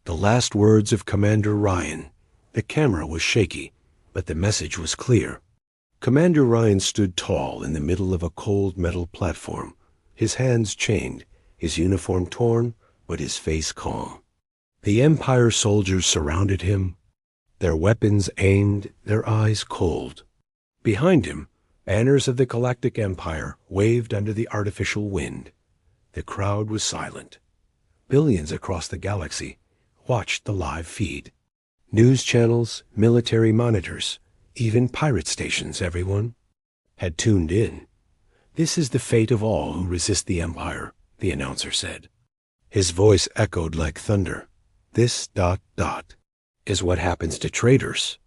The last words of Commander Ryan. The camera was shaky, but the message was clear. Commander Ryan stood tall in the middle of a cold metal platform, his hands chained, his uniform torn, but his face calm. The Empire soldiers surrounded him, their weapons aimed, their eyes cold. Behind him, banners of the Galactic Empire waved under the artificial wind. The crowd was silent. Billions across the galaxy watched the live feed. News channels, military monitors, even pirate stations, everyone had tuned in. "This is the fate of all who resist the Empire," the announcer said. His voice echoed like thunder. "This ... is what happens to traitors."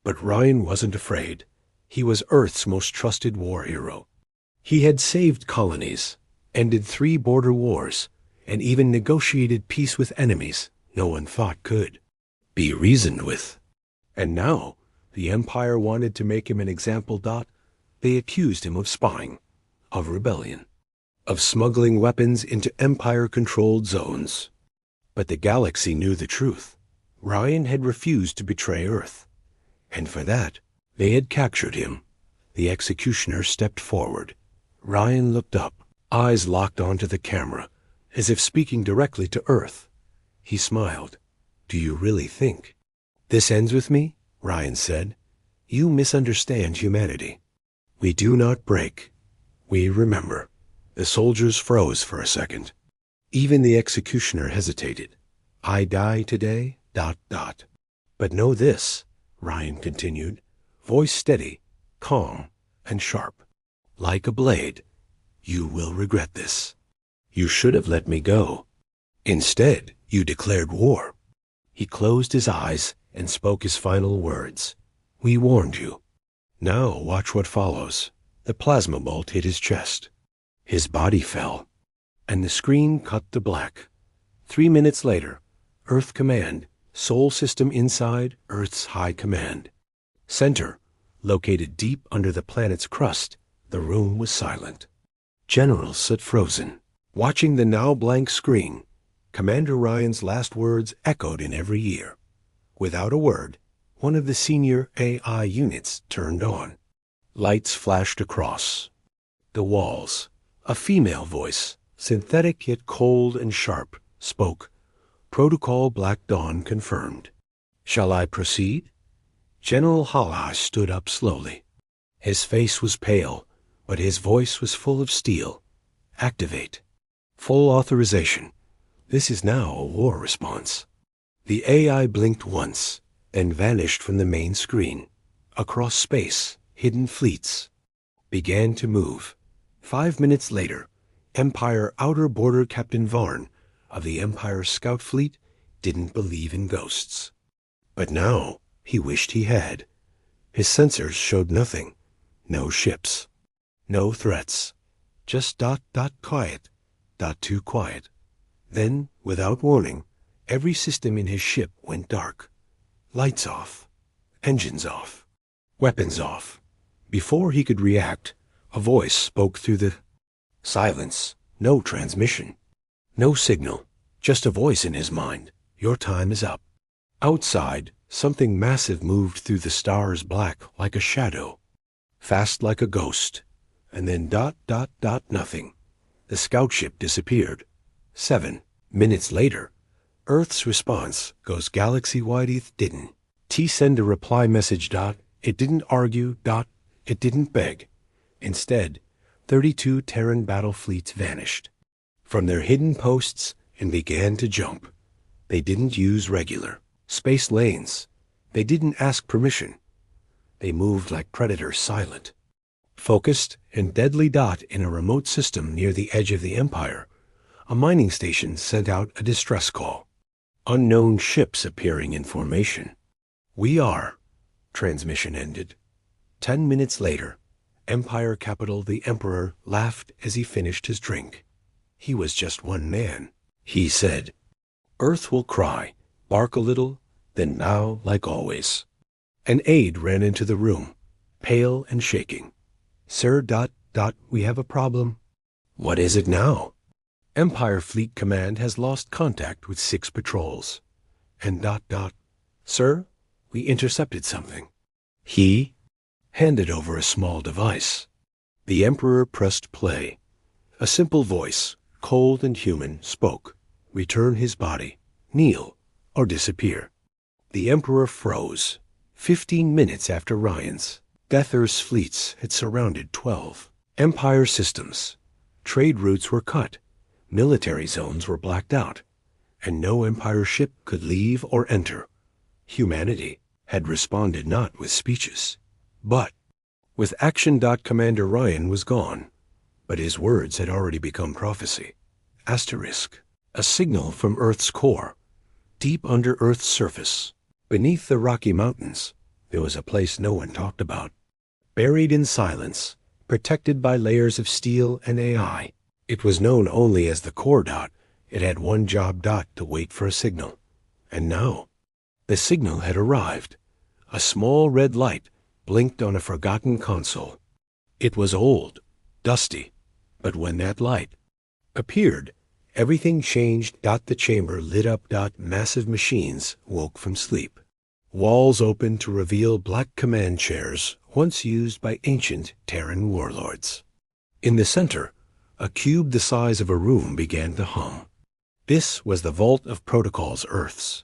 But Ryan wasn't afraid. He was Earth's most trusted war hero. He had saved colonies, ended 3 border wars, and even negotiated peace with enemies no one thought could be reasoned with. And now the Empire wanted to make him an example. They accused him of spying, of rebellion, of smuggling weapons into Empire-controlled zones. But the galaxy knew the truth. Ryan had refused to betray Earth, and for that they had captured him. The executioner stepped forward. Ryan looked up, eyes locked onto the camera, as if speaking directly to Earth. He smiled. "Do you really think this ends with me?" Ryan said. "You misunderstand humanity. We do not break. We remember." The soldiers froze for a second. Even the executioner hesitated. "I die today, ... But know this," Ryan continued, voice steady, calm, and sharp. "Like a blade, you will regret this. You should have let me go. Instead, you declared war." He closed his eyes and spoke his final words. "We warned you. Now watch what follows." The plasma bolt hit his chest. His body fell, and the screen cut to black. 3 minutes later, Earth Command, Sol System inside Earth's High Command. Center, located deep under the planet's crust, the room was silent. Generals sat frozen, watching the now blank screen. Commander Ryan's last words echoed in every ear. Without a word, one of the senior AI units turned on. Lights flashed across the walls. A female voice, synthetic yet cold and sharp, spoke. "Protocol Black Dawn confirmed. Shall I proceed?" General Halash stood up slowly. His face was pale, but his voice was full of steel. "Activate. Full authorization. This is now a war response." The AI blinked once, then vanished from the main screen. Across space, hidden fleets began to move. 5 minutes later, Empire Outer Border Captain Varn of the Empire Scout Fleet didn't believe in ghosts. But now he wished he had. His sensors showed nothing. No ships. No threats. Just ... quiet. ... too quiet. Then, without warning, every system in his ship went dark. Lights off. Engines off. Weapons off. Before he could react, a voice spoke through the silence. No transmission. No signal. Just a voice in his mind. "Your time is up." Outside, something massive moved through the stars, black like a shadow, fast like a ghost, and then ... nothing. The scout ship disappeared. 7 minutes later, Earth's response goes galaxy-wide. It didn't send a reply message. It didn't argue. It didn't beg. Instead, 32 Terran battle fleets vanished from their hidden posts and began to jump. They didn't use regular space lanes. They didn't ask permission. They moved like predators, silent, focused, and deadly. In a remote system near the edge of the Empire, a mining station sent out a distress call. Unknown ships appearing in formation. "We are." Transmission ended. 10 minutes later, Empire capital, the Emperor laughed as he finished his drink. He was just one man. He said, "Earth will cry, bark a little, then now like always." An aide ran into the room, pale and shaking. "Sir, ... we have a problem." "What is it now?" "Empire Fleet Command has lost contact with 6 patrols. and ... Sir, we intercepted something. He handed over a small device. The Emperor pressed play. A simple voice, cold and human, spoke. Return his body, kneel, or disappear. The Emperor froze. 15 minutes after Ryan's, Death Earth's fleets had surrounded 12 Empire systems. Trade routes were cut, military zones were blacked out, and no Empire ship could leave or enter. Humanity had responded not with speeches, but with action. Commander Ryan was gone, but his words had already become prophecy. Asterisk. A signal from Earth's core. Deep under Earth's surface, beneath the Rocky Mountains, there was a place no one talked about. Buried in silence, protected by layers of steel and AI. It was known only as the core. It had one job. To wait for a signal. And now, the signal had arrived. A small red light blinked on a forgotten console. It was old, dusty, but when that light appeared, everything changed. The chamber lit up. Massive machines woke from sleep. Walls opened to reveal black command chairs once used by ancient Terran warlords. In the center, a cube the size of a room began to hum. This was the Vault of Protocols Earth's.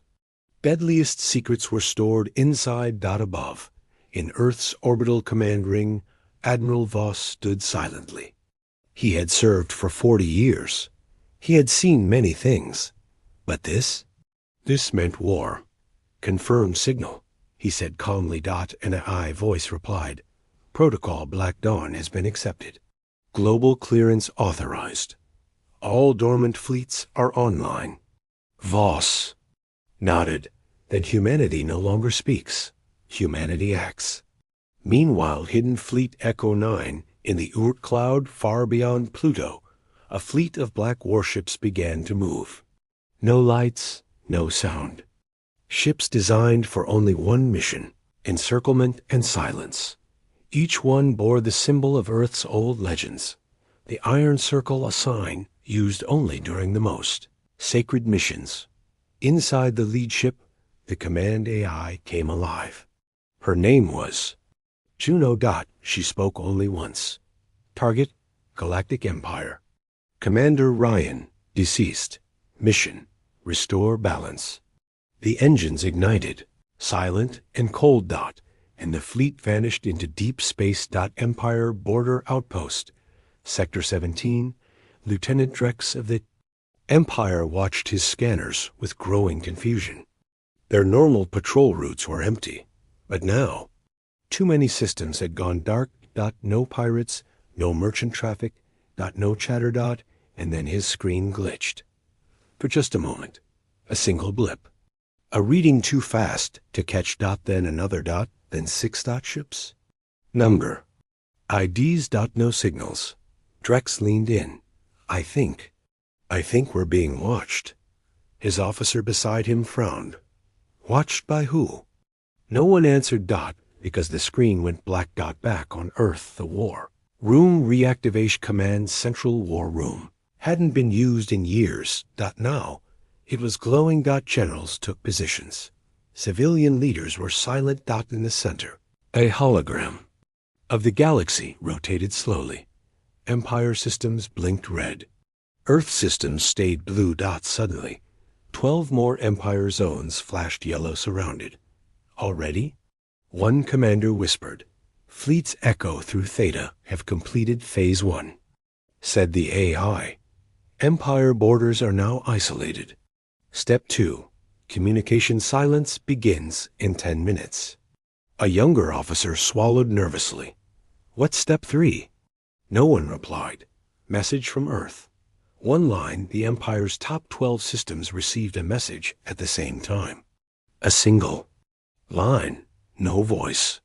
Deadliest secrets were stored inside. Above, in Earth's orbital command ring, Admiral Voss stood silently. He had served for 40 years. He had seen many things. But this meant war. Confirmed signal, he said calmly. An AI voice replied. Protocol Black Dawn has been accepted. Global clearance authorized. All dormant fleets are online. Voss nodded. Then humanity no longer speaks. Humanity acts. Meanwhile, hidden Fleet Echo 9 in the Oort cloud far beyond Pluto, a fleet of black warships began to move. No lights, no sound. Ships designed for only one mission, encirclement and silence. Each one bore the symbol of Earth's old legends. The Iron Circle, a sign used only during the most sacred missions. Inside the lead ship, the command AI came alive. Her name was Juno. She spoke only once. Target, Galactic Empire. Commander Ryan, deceased. Mission, restore balance. The engines ignited, silent and cold. And the fleet vanished into deep space. Empire Border Outpost, Sector 17, Lieutenant Drex of the Empire watched his scanners with growing confusion. Their normal patrol routes were empty, but now, too many systems had gone dark. No pirates, no merchant traffic. No chatter. And then his screen glitched. For just a moment, a single blip. A reading too fast to catch. Then another. Then 6 ships. Number. IDs. No signals. Drex leaned in. I think we're being watched. His officer beside him frowned. Watched by who? No one answered. Because the screen went black. Back on Earth, the war. Room Reactivation Command Central War Room. Hadn't been used in years. Now, it was glowing. Generals took positions. Civilian leaders were silent. In the center, a hologram of the galaxy rotated slowly. Empire systems blinked red. Earth systems stayed blue. Suddenly, 12 more Empire zones flashed yellow surrounded. Already? One commander whispered, Fleets Echo through Theta have completed Phase 1. Said the AI, Empire borders are now isolated. Step 2. Communication silence begins in 10 minutes. A younger officer swallowed nervously. What's Step 3? No one replied. Message from Earth. One line, the Empire's top 12 systems received a message at the same time. A single line, no voice.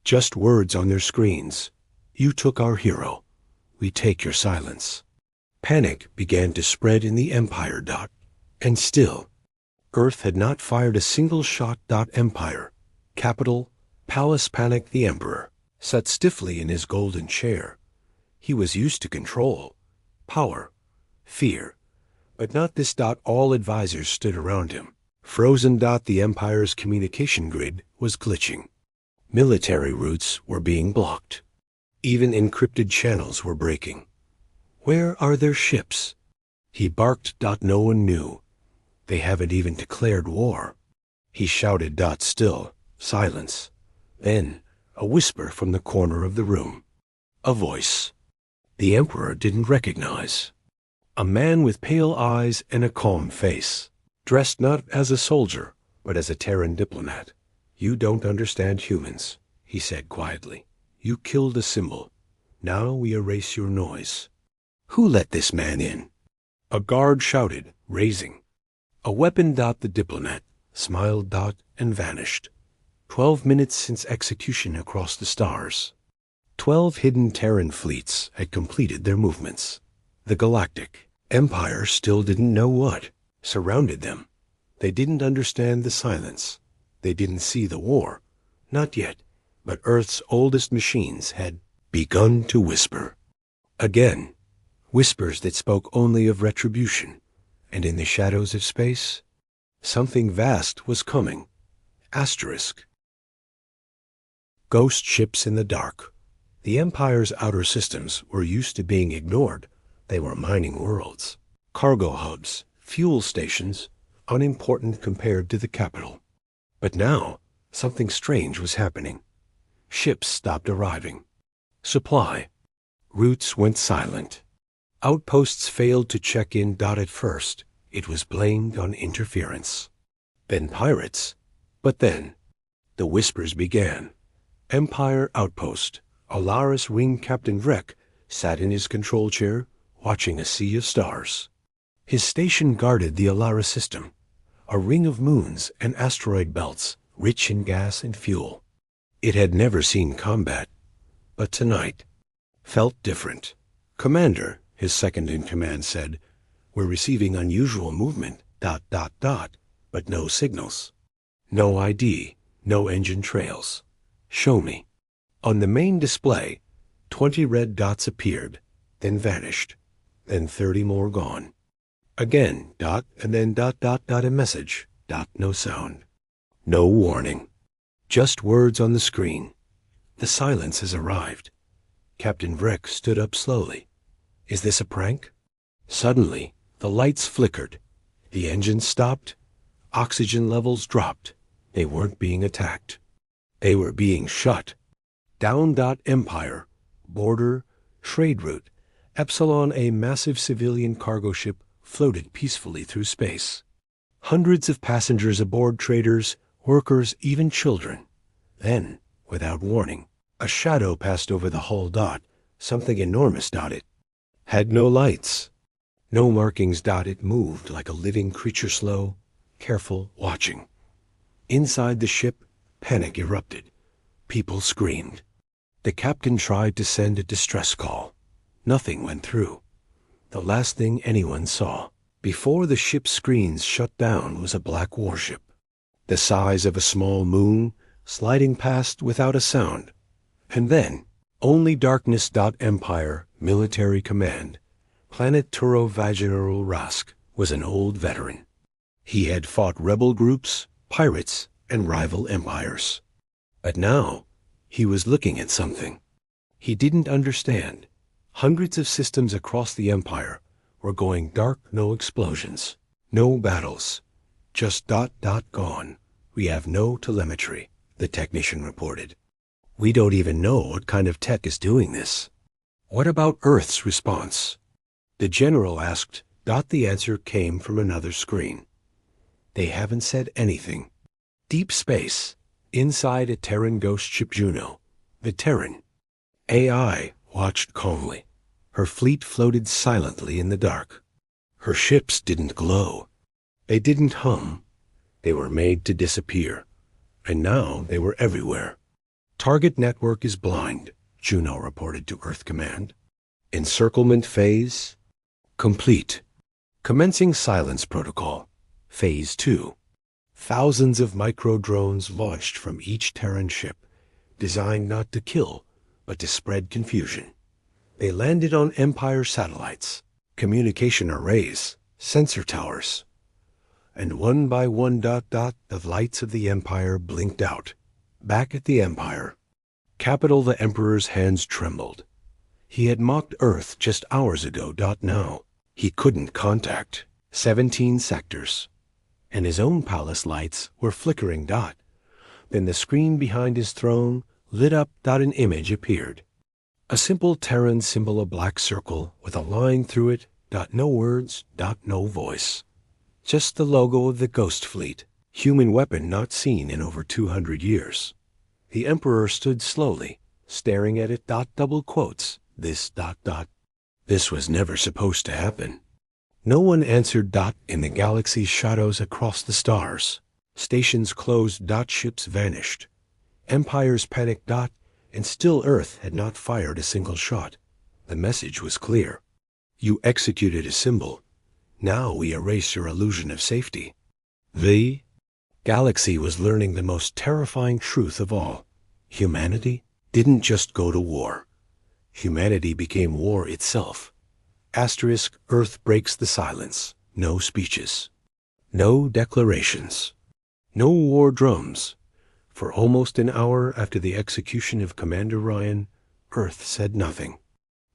Just words on their screens. You took our hero. We take your silence. Panic began to spread in the Empire. And still, Earth had not fired a single shot. Empire, capital, palace. Panic. The Emperor sat stiffly in his golden chair. He was used to control, power, fear, but not this. All advisors stood around him, Frozen. The Empire's communication grid was glitching. Military routes were being blocked. Even encrypted channels were breaking. Where are their ships? He barked. No one knew. They haven't even declared war. He shouted. Still silence. Then a whisper from the corner of the room. A voice. The Emperor didn't recognize. A man with pale eyes and a calm face, dressed not as a soldier, but as a Terran diplomat. You don't understand humans, he said quietly. You killed a symbol. Now we erase your noise. Who let this man in? A guard shouted, raising a weapon. The diplomat smiled. And vanished. 12 minutes since execution across the stars. 12 hidden Terran fleets had completed their movements. The Galactic Empire still didn't know what surrounded them. They didn't understand the silence. They didn't see the war. Not yet, but Earth's oldest machines had begun to whisper. Again, whispers that spoke only of retribution. And in the shadows of space, something vast was coming. Asterisk. Ghost ships in the dark. The Empire's outer systems were used to being ignored. They were mining worlds, cargo hubs, fuel stations, unimportant compared to the capital. But now, something strange was happening. Ships stopped arriving. Supply. Routes went silent. Outposts failed to check in. At first, it was blamed on interference. Then pirates. But then, the whispers began. Empire outpost. Alaris Wing Captain Vrek sat in his control chair, watching a sea of stars. His station guarded the Alara system, a ring of moons and asteroid belts, rich in gas and fuel. It had never seen combat, but tonight felt different. Commander, his second-in-command said, we're receiving unusual movement, ... but no signals. No ID, no engine trails. Show me. On the main display, 20 red dots appeared, then vanished, then 30 more gone. Again, ... and then ... a message, ... no sound. No warning. Just words on the screen. The silence has arrived. Captain Vrek stood up slowly. Is this a prank? Suddenly, the lights flickered. The engines stopped. Oxygen levels dropped. They weren't being attacked. They were being shut. Down. Empire, border, trade route, Epsilon, a massive civilian cargo ship, floated peacefully through space. Hundreds of passengers aboard, traders, workers, even children. Then, without warning, a shadow passed over the hull. Something enormous. It had no lights, no markings. It moved like a living creature, slow, careful, watching. Inside the ship, panic erupted. People screamed. The captain tried to send a distress call. Nothing went through. The last thing anyone saw before the ship's screens shut down was a black warship, the size of a small moon, sliding past without a sound. And then, only darkness. Empire, military command. Planet Turo Vaginal Rask was an old veteran. He had fought rebel groups, pirates, and rival empires. But now, he was looking at something he didn't understand. Hundreds of systems across the Empire were going dark. No explosions, no battles, just ... gone. We have no telemetry, the technician reported. We don't even know what kind of tech is doing this. What about Earth's response? The general asked. The answer came from another screen. They haven't said anything. Deep space, inside a Terran ghost ship, Juno, the Terran. AI watched calmly. Her fleet floated silently in the dark. Her ships didn't glow. They didn't hum. They were made to disappear. And now they were everywhere. Target network is blind, Juno reported to Earth Command. Encirclement phase complete. Commencing silence protocol. Phase 2. Thousands of micro-drones launched from each Terran ship, designed not to kill, but to spread confusion. They landed on Empire satellites, communication arrays, sensor towers. and one by one the lights of the Empire blinked out. Back at the Empire, capital, the Emperor's hands trembled. He had mocked Earth just hours ago. Now he couldn't contact 17 sectors, and his own palace lights were flickering. Then the screen behind his throne lit up. An image appeared. A simple Terran symbol, a black circle with a line through it. No words, no voice. Just the logo of the Ghost Fleet, human weapon not seen in over 200 years. The Emperor stood slowly, staring at it. Double quotes. This. This was never supposed to happen. No one answered. In the galaxy's shadows across the stars, stations closed. Ships vanished. Empires panicked. And still Earth had not fired a single shot. The message was clear. You executed a symbol. Now we erase your illusion of safety. The galaxy was learning the most terrifying truth of all. Humanity didn't just go to war. Humanity became war itself. Earth breaks the silence. No speeches. No declarations. No war drums. For almost an hour after the execution of Commander Ryan, Earth said nothing.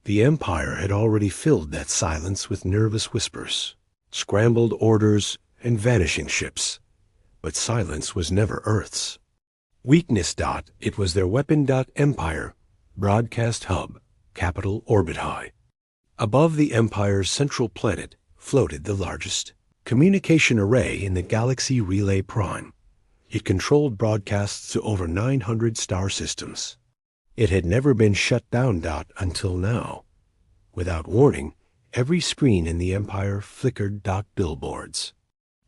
The Empire had already filled that silence with nervous whispers, scrambled orders, and vanishing ships. But silence was never Earth's weakness. It was their weapon. Empire, broadcast hub, capital orbit high. Above the Empire's central planet floated the largest communication array in the galaxy, Relay Prime. It controlled broadcasts to over 900 star systems. It had never been shut down. Until now. Without warning, every screen in the Empire flickered. Billboards,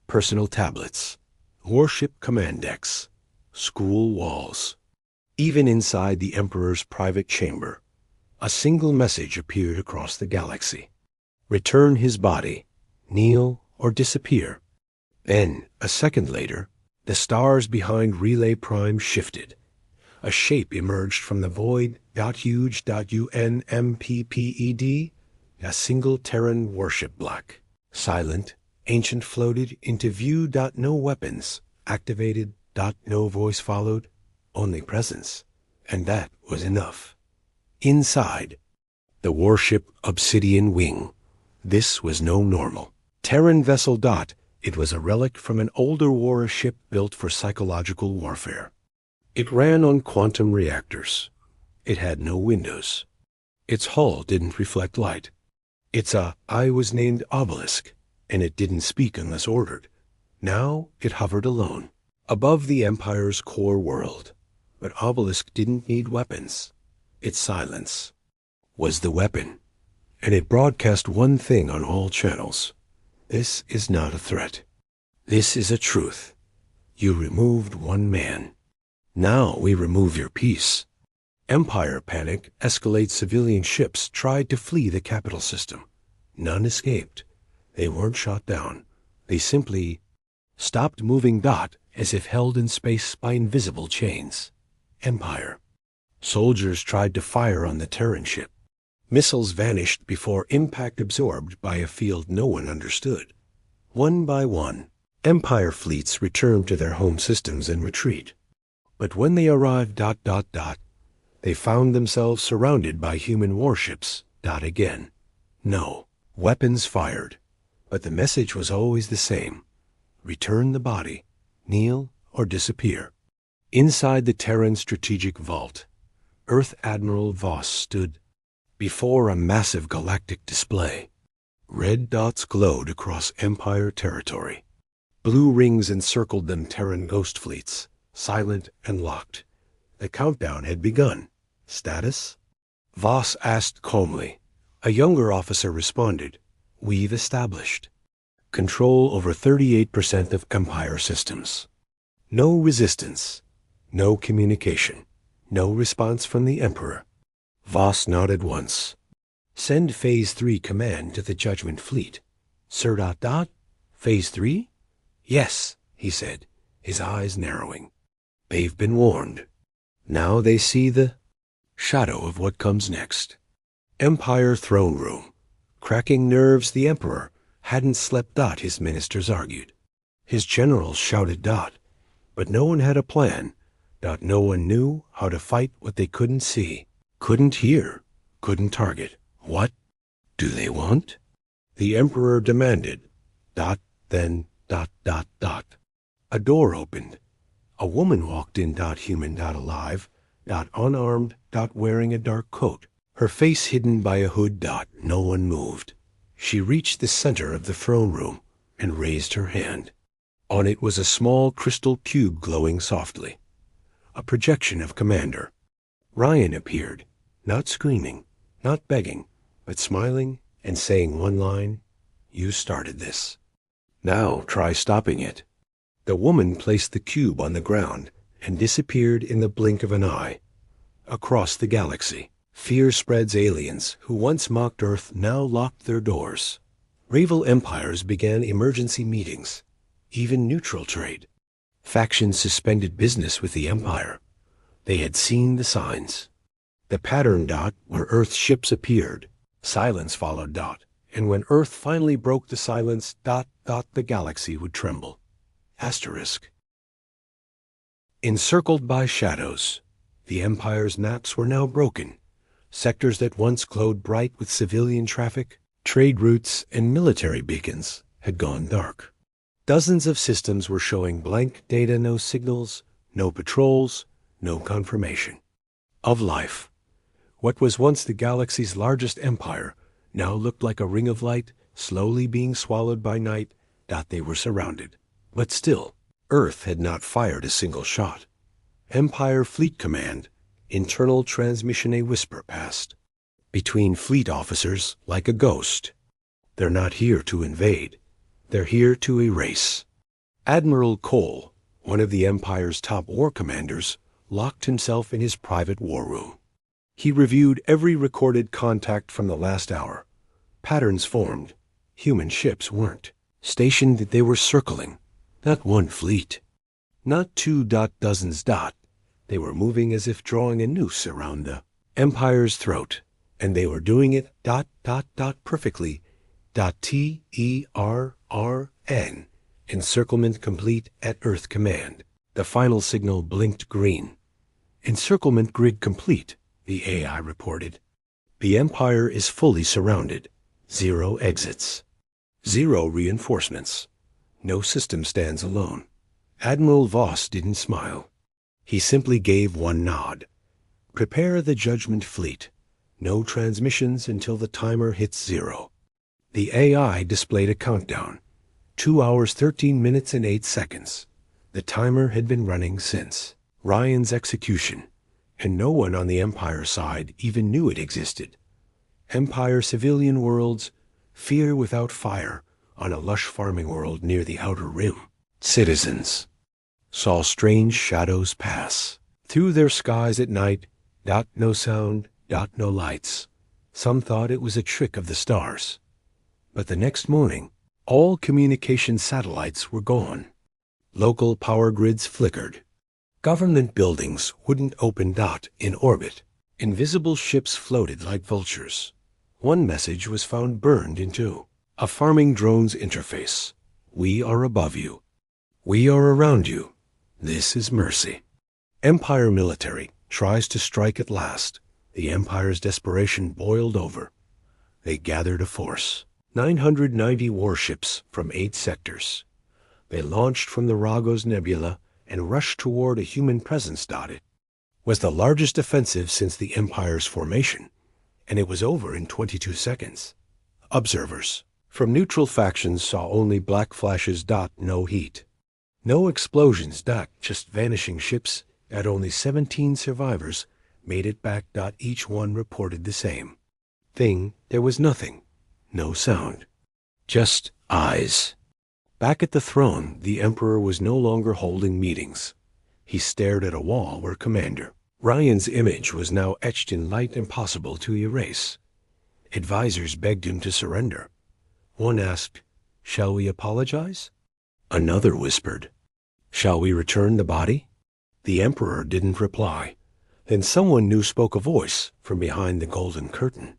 personal tablets, warship command decks, school walls. Even inside the Emperor's private chamber, a single message appeared across the galaxy. Return his body, kneel or disappear. Then, a second later, the stars behind Relay Prime shifted. A shape emerged from the void. Huge. UNMPPED. A single Terran warship, black, silent, ancient, floated into view. No weapons activated. No voice followed. Only presence. And that was enough. Inside, the warship Obsidian Wing. This was no normal Terran vessel. It was a relic from an older war ship built for psychological warfare. It ran on quantum reactors. It had no windows. Its hull didn't reflect light. I was named Obelisk, and it didn't speak unless ordered. Now it hovered alone, above the Empire's core world. But Obelisk didn't need weapons. Its silence was the weapon, and it broadcast one thing on all channels. This is not a threat. This is a truth. You removed one man. Now we remove your peace. Empire panic escalates. Civilian ships tried to flee the capital system. None escaped. They weren't shot down. They simply stopped moving. As if held in space by invisible chains. Empire. Soldiers tried to fire on the Terran ship. Missiles vanished before impact, absorbed by a field no one understood. One by one, Empire fleets returned to their home systems and retreat. But when they arrived, they found themselves surrounded by human warships. Again. No weapons fired, but the message was always the same. Return the body, kneel or disappear. Inside the Terran strategic vault, Earth Admiral Voss stood before a massive galactic display. Red dots glowed across Empire territory. Blue rings encircled them. Terran ghost fleets, silent and locked. The countdown had begun. Status? Voss asked calmly. A younger officer responded. We've established control over 38% of Empire systems. No resistance. No communication. No response from the Emperor. Voss nodded once. Send Phase 3 command to the Judgment Fleet. Sir. Phase 3? Yes, he said, his eyes narrowing. They've been warned. Now they see the shadow of what comes next. Empire throne room. Cracking nerves, the Emperor hadn't slept. His ministers argued. His generals shouted dot, but no one had a plan. Dot no one knew how to fight what they couldn't see, couldn't hear, couldn't target. What do they want? The Emperor demanded. Dot, then dot, dot, dot. A door opened. A woman walked in. Dot human. Dot alive. Dot unarmed. Dot wearing a dark coat. Her face hidden by a hood. Dot no one moved. She reached the center of the throne room and raised her hand. On it was a small crystal cube glowing softly. A projection of Commander. Ryan appeared, not screaming, not begging, but smiling and saying one line, "You started this. Now try stopping it." The woman placed the cube on the ground and disappeared in the blink of an eye. Across the galaxy, fear spreads. Aliens who once mocked Earth now locked their doors. Rival empires began emergency meetings, even neutral trade. Factions suspended business with the Empire. They had seen the signs. The pattern dot where Earth's ships appeared. Silence followed dot, and when Earth finally broke the silence, dot, dot, the galaxy would tremble. Asterisk. Encircled by shadows, the Empire's naps were now broken. Sectors that once glowed bright with civilian traffic, trade routes, and military beacons had gone dark. Dozens of systems were showing blank data, no signals, no patrols, no confirmation of life. What was once the galaxy's largest empire now looked like a ring of light slowly being swallowed by night. They were surrounded. But still, Earth had not fired a single shot. Empire Fleet Command, internal transmission. A whisper passed between fleet officers like a ghost. They're not here to invade. They're here to erase. Admiral Cole, one of the Empire's top war commanders, locked himself in his private war room. He reviewed every recorded contact from the last hour. Patterns formed. Human ships weren't. Stationed, they were circling. Not one fleet. Not two dozens. They were moving as if drawing a noose around the Empire's throat. And they were doing it perfectly. TERRN. Encirclement complete at Earth Command. The final signal blinked green. Encirclement grid complete, the AI reported. The Empire is fully surrounded. 0 exits. 0 reinforcements. No system stands alone. Admiral Voss didn't smile. He simply gave one nod. Prepare the Judgment Fleet. No transmissions until the timer hits 0. The AI displayed a countdown. 2 hours, 13 minutes, and 8 seconds. The timer had been running since Ryan's execution, and no one on the Empire side even knew it existed. Empire civilian worlds, fear without fire on a lush farming world near the Outer Rim. Citizens saw strange shadows pass through their skies at night. No sound, no lights. Some thought it was a trick of the stars. But the next morning, all communication satellites were gone. Local power grids flickered. Government buildings wouldn't open. In orbit, invisible ships floated like vultures. One message was found burned into a farming drone's interface. We are above you. We are around you. This is mercy. Empire military tries to strike at last. The Empire's desperation boiled over. They gathered a force. 990 warships from 8 sectors. They launched from the Ragos Nebula and rushed toward a human presence. It was the largest offensive since the Empire's formation, and it was over in 22 seconds. Observers from neutral factions saw only black flashes. No heat. No explosions. Just vanishing ships. Only 17 survivors made it back. Each one reported the same thing. There was nothing. No sound. Just eyes. Back at the throne, the Emperor was no longer holding meetings. He stared at a wall where Commander Ryan's image was now etched in light impossible to erase. Advisors begged him to surrender. One asked, "Shall we apologize?" Another whispered, "Shall we return the body?" The Emperor didn't reply. Then someone new spoke, a voice from behind the golden curtain.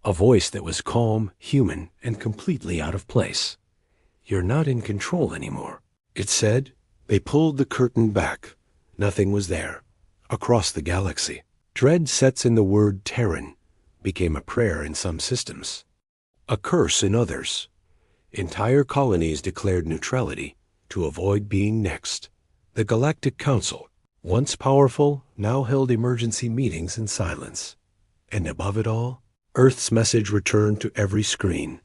A voice that was calm, human, and completely out of place. "You're not in control anymore. It said. They pulled the curtain back. Nothing was there. Across the galaxy, dread sets in the word Terran became a prayer in some systems, a curse in others. Entire colonies declared neutrality to avoid being next. The Galactic Council, once powerful, now held emergency meetings in silence. And above it all, Earth's message returned to every screen.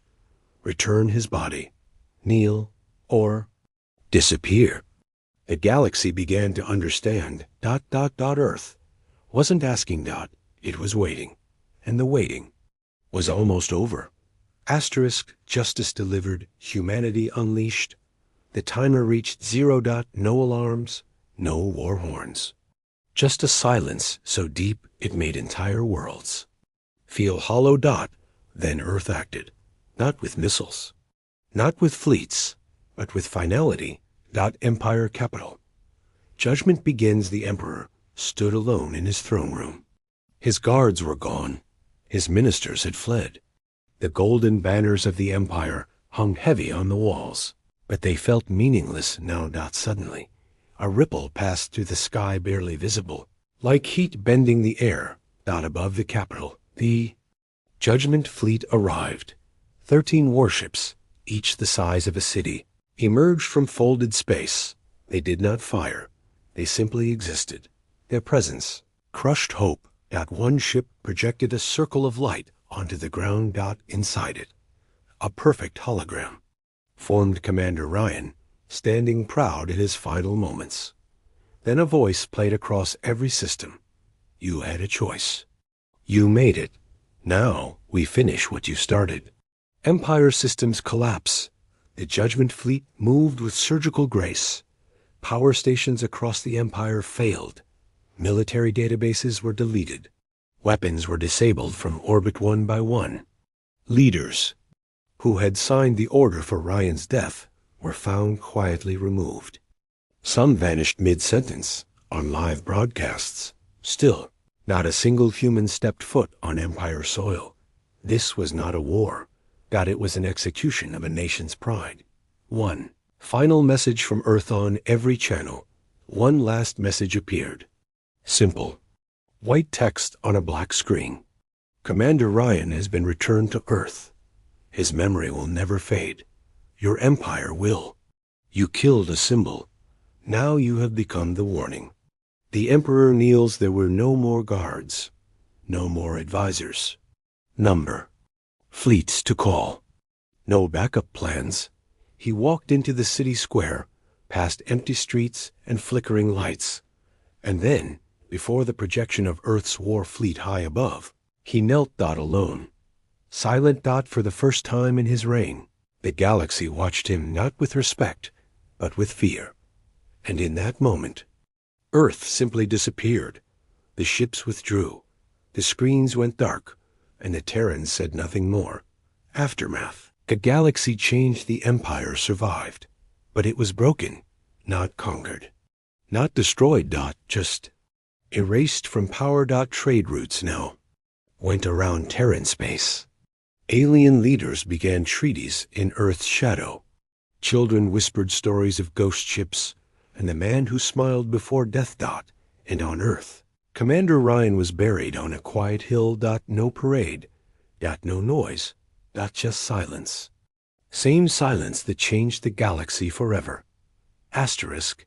Return his body, kneel, or disappear. The galaxy began to understand. Earth wasn't asking. It was waiting. And the waiting was almost over. Asterisk, justice delivered, humanity unleashed. The timer reached 0. No alarms, no war horns. Just a silence so deep it made entire worlds feel hollow. Then Earth acted, not with missiles, not with fleets, but with finality. Empire capital. Judgment begins. The Emperor stood alone in his throne room. His guards were gone. His ministers had fled. The golden banners of the Empire hung heavy on the walls, but they felt meaningless now. Suddenly, a ripple passed through the sky, barely visible, like heat bending the air. Above the capital, the Judgment Fleet arrived. 13 warships, each the size of a city, emerged from folded space. They did not fire. They simply existed. Their presence crushed hope. One ship projected a circle of light onto the ground. Inside it, a perfect hologram, formed Commander Ryan, standing proud in his final moments. Then a voice played across every system. You had a choice. You made it. Now we finish what you started. Empire systems collapse. The Judgment Fleet moved with surgical grace. Power stations across the Empire failed. Military databases were deleted. Weapons were disabled from orbit one by one. Leaders who had signed the order for Ryan's death were found quietly removed. Some vanished mid-sentence on live broadcasts. Still, not a single human stepped foot on Empire soil. This was not a war. It was an execution of a nation's pride. One final message from Earth on every channel. One last message appeared. Simple. White text on a black screen. Commander Ryan has been returned to Earth. His memory will never fade. Your empire will. You killed a symbol. Now you have become the warning. The Emperor kneels. There were no more guards. No more advisors. Number. Fleets to call. No backup plans. He walked into the city square, past empty streets and flickering lights. And then, before the projection of Earth's war fleet high above, he knelt. Alone. Silent. For the first time in his reign, the galaxy watched him not with respect, but with fear. And in that moment, Earth simply disappeared. The ships withdrew. The screens went dark. And the Terrans said nothing more. Aftermath. The galaxy changed. The Empire survived. But it was broken, not conquered. Not destroyed. Just erased from power. Trade routes now went around Terran space. Alien leaders began treaties in Earth's shadow. Children whispered stories of ghost ships and the man who smiled before death. And on Earth, Commander Ryan was buried on a quiet hill. No parade. No noise. Just silence. Same silence that changed the galaxy forever. Asterisk.